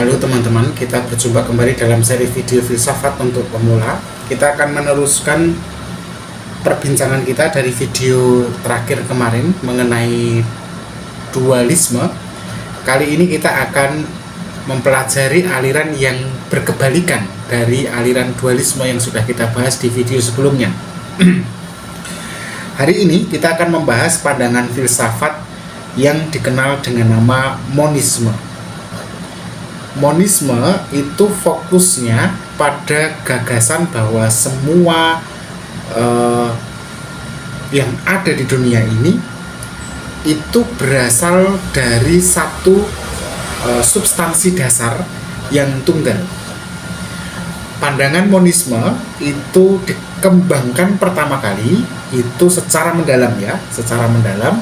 Halo teman-teman, kita berjumpa kembali dalam seri video filsafat untuk pemula. Kita akan meneruskan perbincangan kita dari video terakhir kemarin mengenai dualisme. Kali ini kita akan mempelajari aliran yang berkebalikan dari aliran dualisme yang sudah kita bahas di video sebelumnya. Hari ini kita akan membahas pandangan filsafat yang dikenal dengan nama monisme. Monisme itu fokusnya pada gagasan bahwa semua yang ada di dunia ini itu berasal dari satu substansi dasar yang tunggal. Pandangan monisme itu dikembangkan pertama kali itu secara mendalam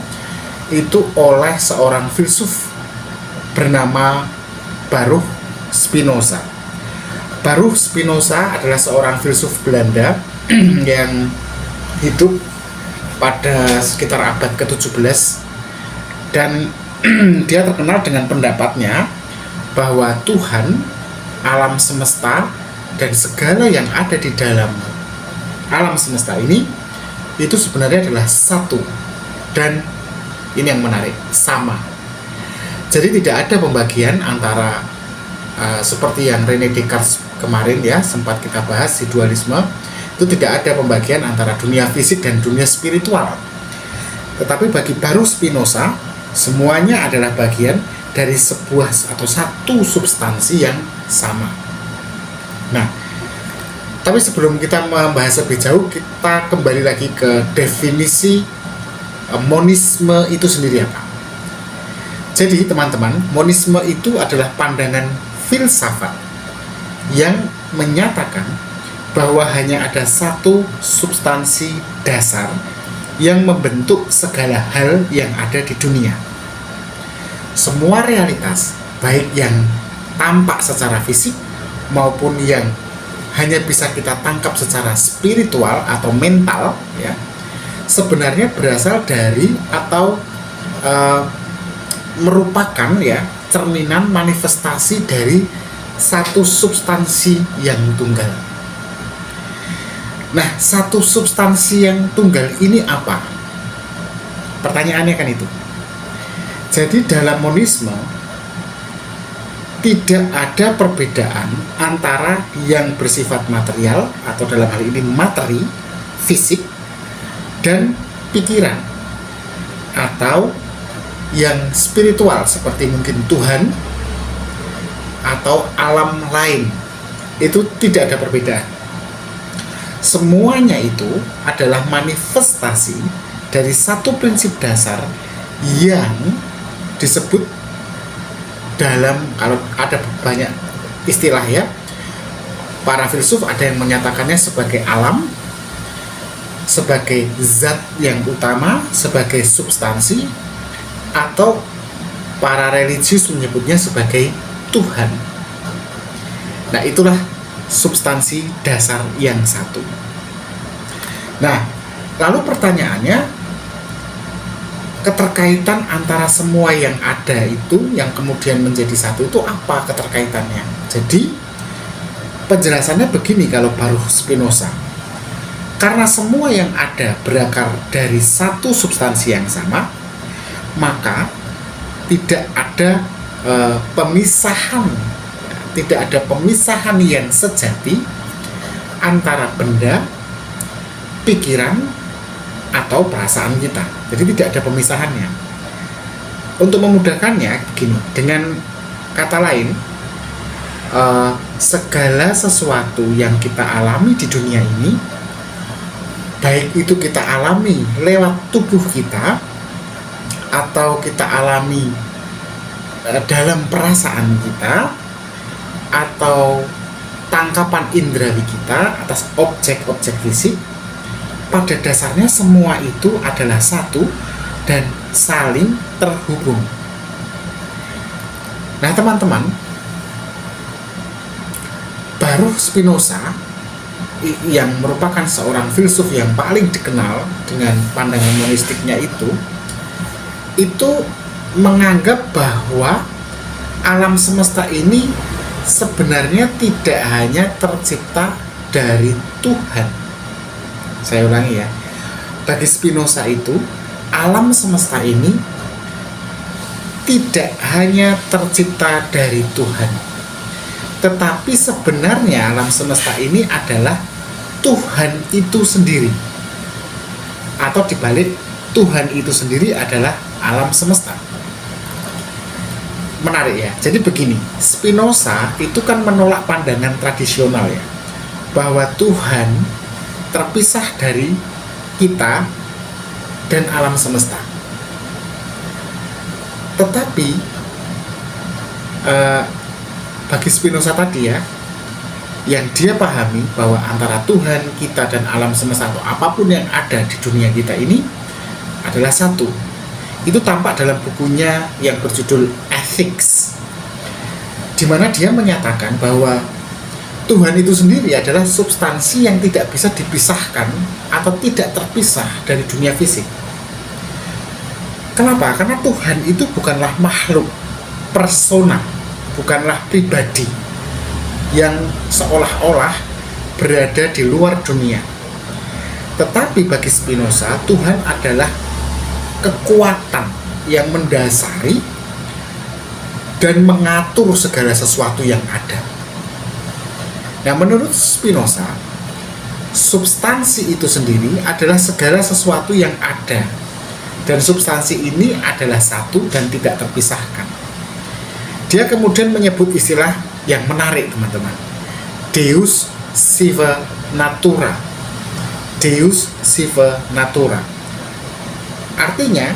itu oleh seorang filsuf bernama Baruch Spinoza. Baruch Spinoza adalah seorang filsuf Belanda yang hidup pada sekitar abad ke-17 dan dia terkenal dengan pendapatnya bahwa Tuhan, alam semesta, dan segala yang ada di dalam alam semesta ini itu sebenarnya adalah satu, dan ini yang menarik, sama. Jadi tidak ada pembagian antara seperti yang René Descartes kemarin ya sempat kita bahas di dualisme, itu tidak ada pembagian antara dunia fisik dan dunia spiritual. Tetapi bagi Baruch Spinoza semuanya adalah bagian dari sebuah atau satu substansi yang sama. Nah, tapi sebelum kita membahas lebih jauh, kita kembali lagi ke definisi monisme itu sendiri apa. Jadi teman-teman, monisme itu adalah pandangan filsafat yang menyatakan bahwa hanya ada satu substansi dasar yang membentuk segala hal yang ada di dunia. Semua realitas, baik yang tampak secara fisik maupun yang hanya bisa kita tangkap secara spiritual atau mental, ya, sebenarnya berasal dari atau merupakan ya cerminan manifestasi dari satu substansi yang tunggal. Nah, satu substansi yang tunggal ini apa? Pertanyaannya kan itu. Jadi dalam monisme tidak ada perbedaan antara yang bersifat material atau dalam hal ini materi, fisik, dan pikiran, atau yang spiritual seperti mungkin Tuhan atau alam lain. Itu tidak ada perbedaan. Semuanya itu adalah manifestasi dari satu prinsip dasar yang disebut dalam, kalau ada banyak istilah ya, para filsuf ada yang menyatakannya sebagai alam, sebagai zat yang utama, sebagai substansi, atau para religius menyebutnya sebagai Tuhan. Nah, itulah substansi dasar yang satu. Nah, lalu pertanyaannya, keterkaitan antara semua yang ada itu yang kemudian menjadi satu itu apa keterkaitannya? Jadi penjelasannya begini kalau Baruch Spinoza. Karena semua yang ada berakar dari satu substansi yang sama, maka tidak ada pemisahan yang sejati antara benda, pikiran, atau perasaan kita. Jadi tidak ada pemisahannya. Untuk memudahkannya begini, dengan kata lain, segala sesuatu yang kita alami di dunia ini, baik itu kita alami lewat tubuh kita atau kita alami dalam perasaan kita atau tangkapan indrawi kita atas objek-objek fisik, pada dasarnya semua itu adalah satu dan saling terhubung. Nah teman-teman, Baruch Spinoza yang merupakan seorang filsuf yang paling dikenal dengan pandangan monistiknya itu menganggap bahwa alam semesta ini sebenarnya tidak hanya tercipta dari Tuhan. Saya ulangi ya. Bagi Spinoza itu, alam semesta ini tidak hanya tercipta dari Tuhan, tetapi sebenarnya alam semesta ini adalah Tuhan itu sendiri. Atau dibalik, Tuhan itu sendiri adalah alam semesta. Menarik ya. Jadi begini, Spinoza itu kan menolak pandangan tradisional ya, bahwa Tuhan terpisah dari kita dan alam semesta. Tetapi bagi Spinoza tadi ya, yang dia pahami bahwa antara Tuhan, kita, dan alam semesta atau apapun yang ada di dunia kita ini adalah satu. Itu tampak dalam bukunya yang berjudul Ethics, di mana dia menyatakan bahwa Tuhan itu sendiri adalah substansi yang tidak bisa dipisahkan atau tidak terpisah dari dunia fisik. Kenapa? Karena Tuhan itu bukanlah makhluk persona, bukanlah pribadi yang seolah-olah berada di luar dunia. Tetapi bagi Spinoza, Tuhan adalah kekuatan yang mendasari dan mengatur segala sesuatu yang ada. Nah, menurut Spinoza, substansi itu sendiri adalah segala sesuatu yang ada, dan substansi ini adalah satu dan tidak terpisahkan. Dia kemudian menyebut istilah yang menarik, teman-teman. Deus sive natura. Deus sive natura. Artinya,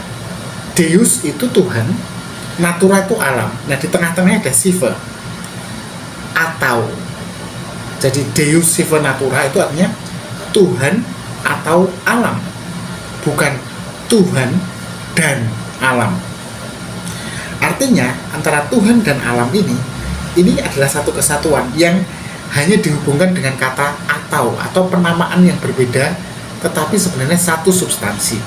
Deus itu Tuhan, natura itu alam. Nah, di tengah-tengahnya ada sive, atau. Jadi Deus sive natura itu artinya Tuhan atau alam, bukan Tuhan dan alam. Artinya antara Tuhan dan alam ini adalah satu kesatuan yang hanya dihubungkan dengan kata atau penamaan yang berbeda, tetapi sebenarnya satu substansi.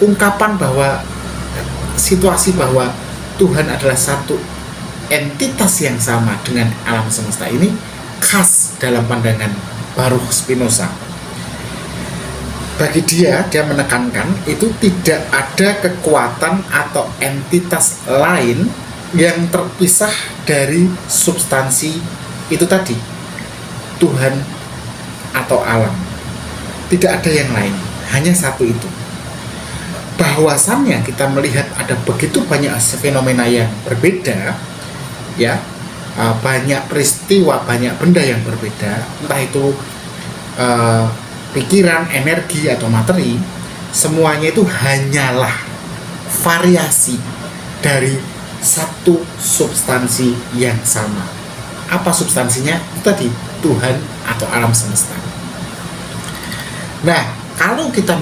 Ungkapan bahwa situasi bahwa Tuhan adalah satu entitas yang sama dengan alam semesta ini khas dalam pandangan Baruch Spinoza. Bagi dia menekankan itu tidak ada kekuatan atau entitas lain yang terpisah dari substansi itu tadi, Tuhan atau alam. Tidak ada yang lain, hanya satu itu. Bahwasannya kita melihat ada begitu banyak fenomena yang berbeda, ya, banyak peristiwa, banyak benda yang berbeda, entah itu pikiran, energi, atau materi, semuanya itu hanyalah variasi dari satu substansi yang sama. Apa substansinya? Itu tadi, Tuhan atau alam semesta. Nah, kalau kita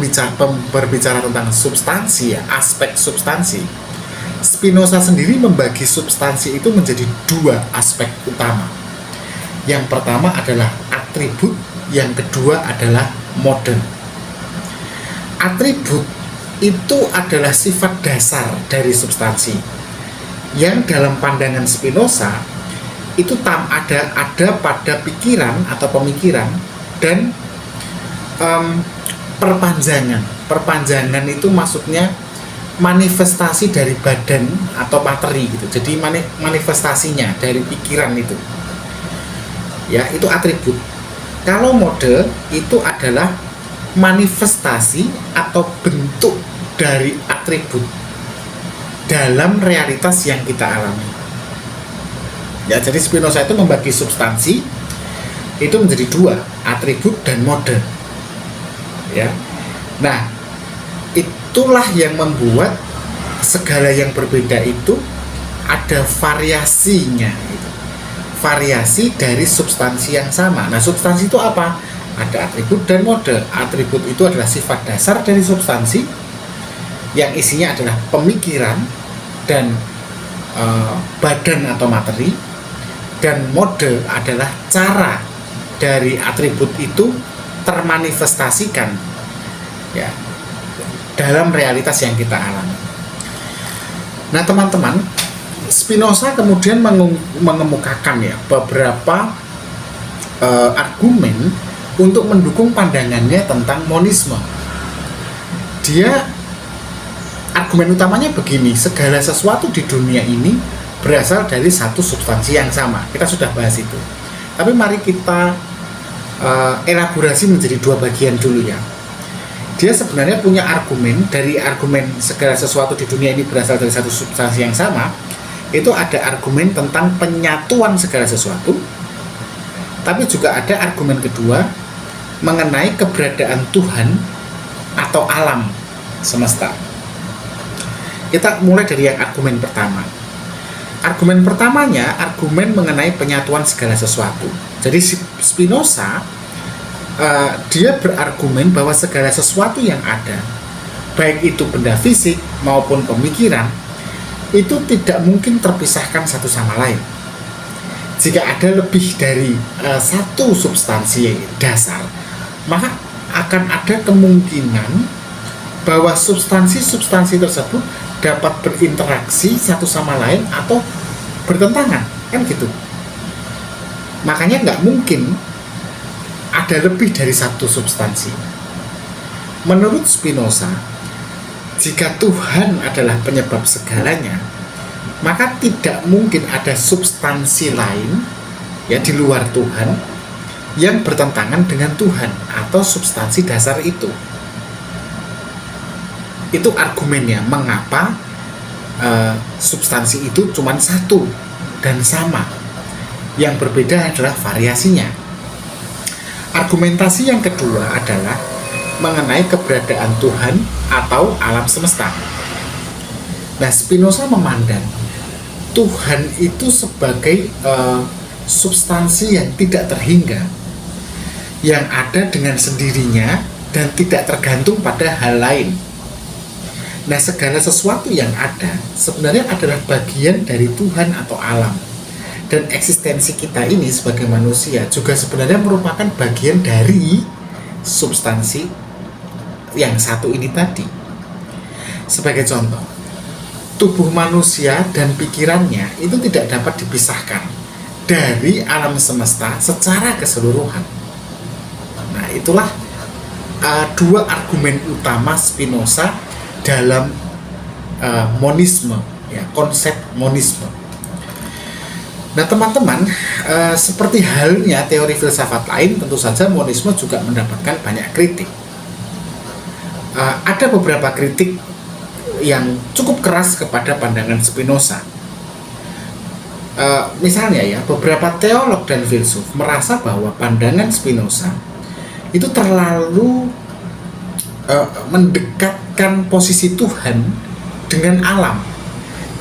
berbicara tentang substansi ya, aspek substansi, Spinoza sendiri membagi substansi itu menjadi dua aspek utama. Yang pertama adalah atribut, yang kedua adalah mode. Atribut itu adalah sifat dasar dari substansi, yang dalam pandangan Spinoza itu ada pada pikiran atau pemikiran dan perpanjangan. Perpanjangan itu maksudnya manifestasi dari badan atau materi gitu. Jadi manifestasinya dari pikiran itu, ya, itu atribut. Kalau mode itu adalah manifestasi atau bentuk dari atribut dalam realitas yang kita alami. Ya, jadi Spinoza itu membagi substansi itu menjadi dua, atribut dan mode. Ya. Nah, itulah yang membuat segala yang berbeda itu ada variasinya. Variasi dari substansi yang sama. Nah, substansi itu apa? Ada atribut dan mode. Atribut itu adalah sifat dasar dari substansi yang isinya adalah pemikiran dan badan atau materi, dan mode adalah cara dari atribut itu termanifestasikan, ya, dalam realitas yang kita alami. Nah, teman-teman, Spinoza kemudian mengemukakan ya beberapa argumen untuk mendukung pandangannya tentang monisme. Dia argumen utamanya begini, segala sesuatu di dunia ini berasal dari satu substansi yang sama. Kita sudah bahas itu. Tapi mari kita elaborasi menjadi dua bagian dulu ya. Dia sebenarnya punya argumen, dari argumen segala sesuatu di dunia ini berasal dari satu substansi yang sama, itu ada argumen tentang penyatuan segala sesuatu, tapi juga ada argumen kedua mengenai keberadaan Tuhan atau alam semesta. Kita mulai dari yang argumen pertama. Argumen pertamanya, argumen mengenai penyatuan segala sesuatu. Jadi Spinoza dia berargumen bahwa segala sesuatu yang ada, baik itu benda fisik maupun pemikiran, itu tidak mungkin terpisahkan satu sama lain. Jika ada lebih dari satu substansi dasar, maka akan ada kemungkinan bahwa substansi-substansi tersebut dapat berinteraksi satu sama lain atau bertentangan, kan gitu. Makanya nggak mungkin ada lebih dari satu substansi. Menurut Spinoza, jika Tuhan adalah penyebab segalanya, maka tidak mungkin ada substansi lain ya di luar Tuhan yang bertentangan dengan Tuhan atau substansi dasar itu. Itu argumennya mengapa substansi itu cuma satu dan sama. Yang berbeda adalah variasinya. Argumentasi yang kedua adalah mengenai keberadaan Tuhan atau alam semesta. Nah, Spinoza memandang Tuhan itu sebagai substansi yang tidak terhingga, yang ada dengan sendirinya dan tidak tergantung pada hal lain. Nah, segala sesuatu yang ada sebenarnya adalah bagian dari Tuhan atau alam. Dan eksistensi kita ini sebagai manusia juga sebenarnya merupakan bagian dari substansi yang satu ini tadi. Sebagai contoh, tubuh manusia dan pikirannya itu tidak dapat dipisahkan dari alam semesta secara keseluruhan. Nah, itulah dua argumen utama Spinoza dalam monisme, ya, konsep monisme. Nah, teman-teman, seperti halnya teori filsafat lain, tentu saja monisme juga mendapatkan banyak kritik. Ada beberapa kritik yang cukup keras kepada pandangan Spinoza. Misalnya ya, beberapa teolog dan filsuf merasa bahwa pandangan Spinoza itu terlalu mendekatkan posisi Tuhan dengan alam,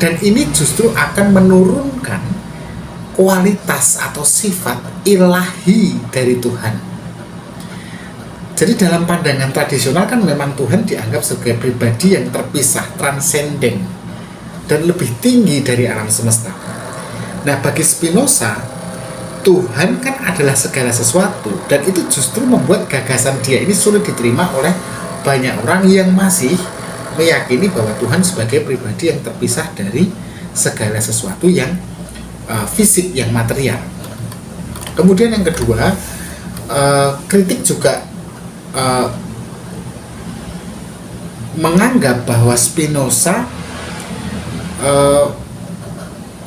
dan ini justru akan menurunkan kualitas atau sifat ilahi dari Tuhan. Jadi dalam pandangan tradisional kan memang Tuhan dianggap sebagai pribadi yang terpisah, transenden, dan lebih tinggi dari alam semesta. Nah, bagi Spinoza, Tuhan kan adalah segala sesuatu, dan itu justru membuat gagasan dia ini sulit diterima oleh banyak orang yang masih meyakini bahwa Tuhan sebagai pribadi yang terpisah dari segala sesuatu yang fisik, yang material. Kemudian yang kedua, kritik juga menganggap bahwa Spinoza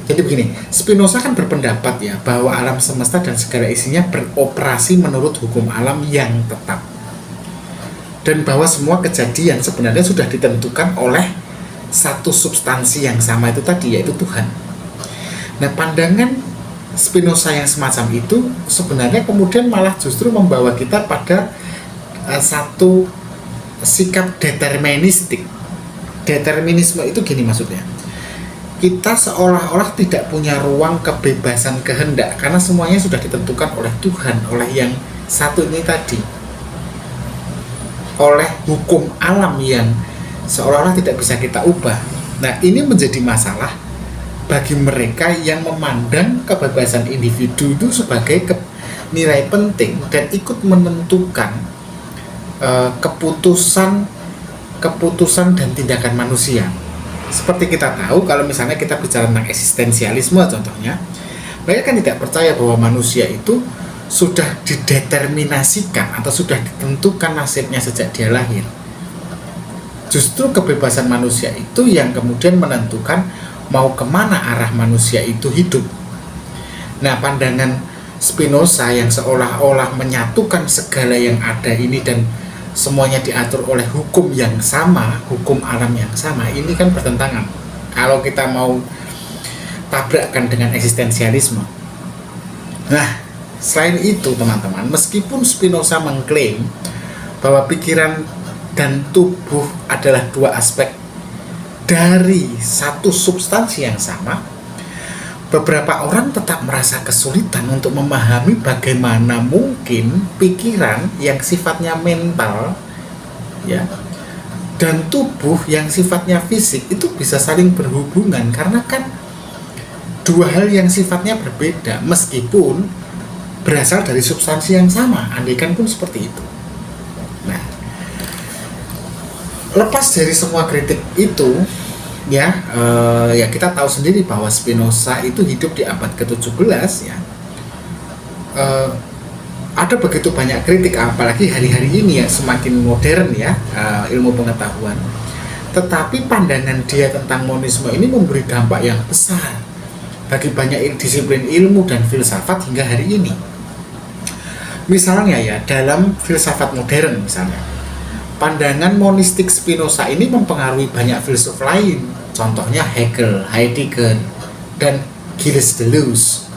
jadi begini, Spinoza kan berpendapat ya bahwa alam semesta dan segala isinya beroperasi menurut hukum alam yang tetap, dan bahwa semua kejadian sebenarnya sudah ditentukan oleh satu substansi yang sama itu tadi, yaitu Tuhan. Nah, pandangan Spinoza yang semacam itu sebenarnya kemudian malah justru membawa kita pada satu sikap deterministik. Determinisme itu gini maksudnya, kita seolah-olah tidak punya ruang kebebasan kehendak karena semuanya sudah ditentukan oleh Tuhan, oleh yang satu ini tadi, oleh hukum alam yang seolah-olah tidak bisa kita ubah. Nah, ini menjadi masalah bagi mereka yang memandang kebebasan individu itu sebagai nilai penting dan ikut menentukan keputusan dan tindakan manusia. Seperti kita tahu, kalau misalnya kita bicara tentang eksistensialisme contohnya, mereka kan tidak percaya bahwa manusia itu sudah dideterminasikan atau sudah ditentukan nasibnya sejak dia lahir. Justru kebebasan manusia itu yang kemudian menentukan mau kemana arah manusia itu hidup. Nah, pandangan Spinoza yang seolah-olah menyatukan segala yang ada ini dan semuanya diatur oleh hukum yang sama, hukum alam yang sama, ini kan bertentangan kalau kita mau tabrakkan dengan eksistensialisme. Nah, selain itu teman-teman, meskipun Spinoza mengklaim bahwa pikiran dan tubuh adalah dua aspek dari satu substansi yang sama, beberapa orang tetap merasa kesulitan untuk memahami bagaimana mungkin pikiran yang sifatnya mental ya dan tubuh yang sifatnya fisik itu bisa saling berhubungan, karena kan dua hal yang sifatnya berbeda meskipun berasal dari substansi yang sama, andaikan pun seperti itu. Nah, lepas dari semua kritik itu ya kita tahu sendiri bahwa Spinoza itu hidup di abad ke-17 ya. Ada begitu banyak kritik, apalagi hari-hari ini ya, semakin modern ya ilmu pengetahuan. Tetapi pandangan dia tentang monisme ini memberi dampak yang besar bagi banyak disiplin ilmu dan filsafat hingga hari ini. Misalnya ya, dalam filsafat modern misalnya, pandangan monistik Spinoza ini mempengaruhi banyak filsuf lain, contohnya Hegel, Heidegger, dan Gilles Deleuze,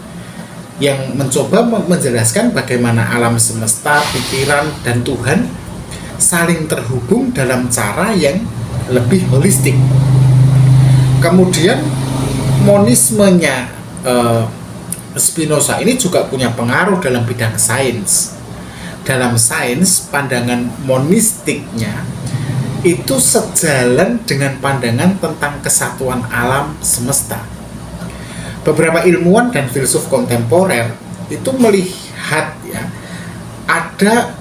yang mencoba menjelaskan bagaimana alam semesta, pikiran, dan Tuhan saling terhubung dalam cara yang lebih holistik. Kemudian monismenya Spinoza ini juga punya pengaruh dalam bidang sains. Dalam sains, pandangan monistiknya itu sejalan dengan pandangan tentang kesatuan alam semesta. Beberapa ilmuwan dan filsuf kontemporer itu melihat ya ada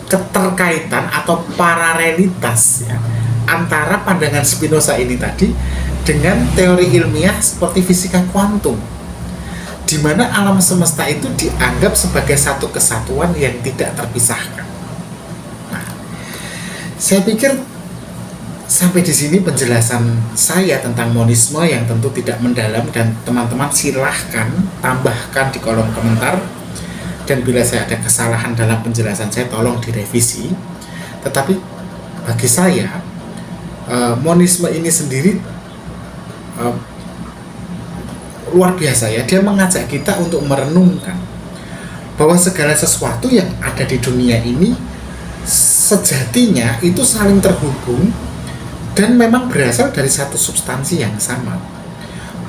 keterkaitan atau paralelitas ya antara pandangan Spinoza ini tadi dengan teori ilmiah seperti fisika kuantum, di mana alam semesta itu dianggap sebagai satu kesatuan yang tidak terpisahkan. Nah, saya pikir sampai di sini penjelasan saya tentang monisme yang tentu tidak mendalam, dan teman-teman silahkan tambahkan di kolom komentar, dan bila saya ada kesalahan dalam penjelasan saya tolong direvisi. Tetapi bagi saya monisme ini sendiri luar biasa ya, dia mengajak kita untuk merenungkan bahwa segala sesuatu yang ada di dunia ini sejatinya itu saling terhubung dan memang berasal dari satu substansi yang sama.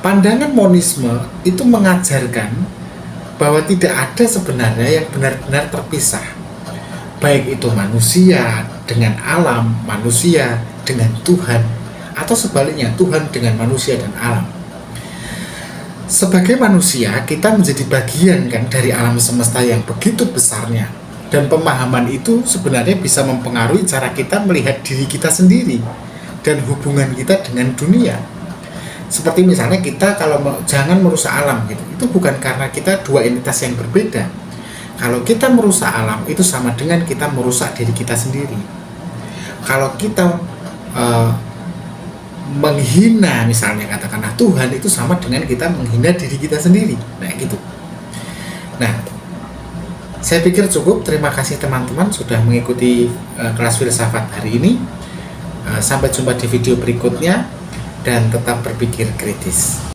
Pandangan monisme itu mengajarkan bahwa tidak ada sebenarnya yang benar-benar terpisah, baik itu manusia dengan alam, manusia dengan Tuhan, atau sebaliknya Tuhan dengan manusia dan alam. Sebagai manusia, kita menjadi bagian kan dari alam semesta yang begitu besarnya, dan pemahaman itu sebenarnya bisa mempengaruhi cara kita melihat diri kita sendiri dan hubungan kita dengan dunia. Seperti misalnya kita kalau jangan merusak alam gitu, itu bukan karena kita dua entitas yang berbeda. Kalau kita merusak alam itu sama dengan kita merusak diri kita sendiri. Kalau kita menghina misalnya katakanlah Tuhan, itu sama dengan kita menghina diri kita sendiri. Nah gitu. Nah, saya pikir cukup. Terima kasih teman-teman sudah mengikuti kelas filsafat hari ini. Sampai jumpa di video berikutnya, dan tetap berpikir kritis.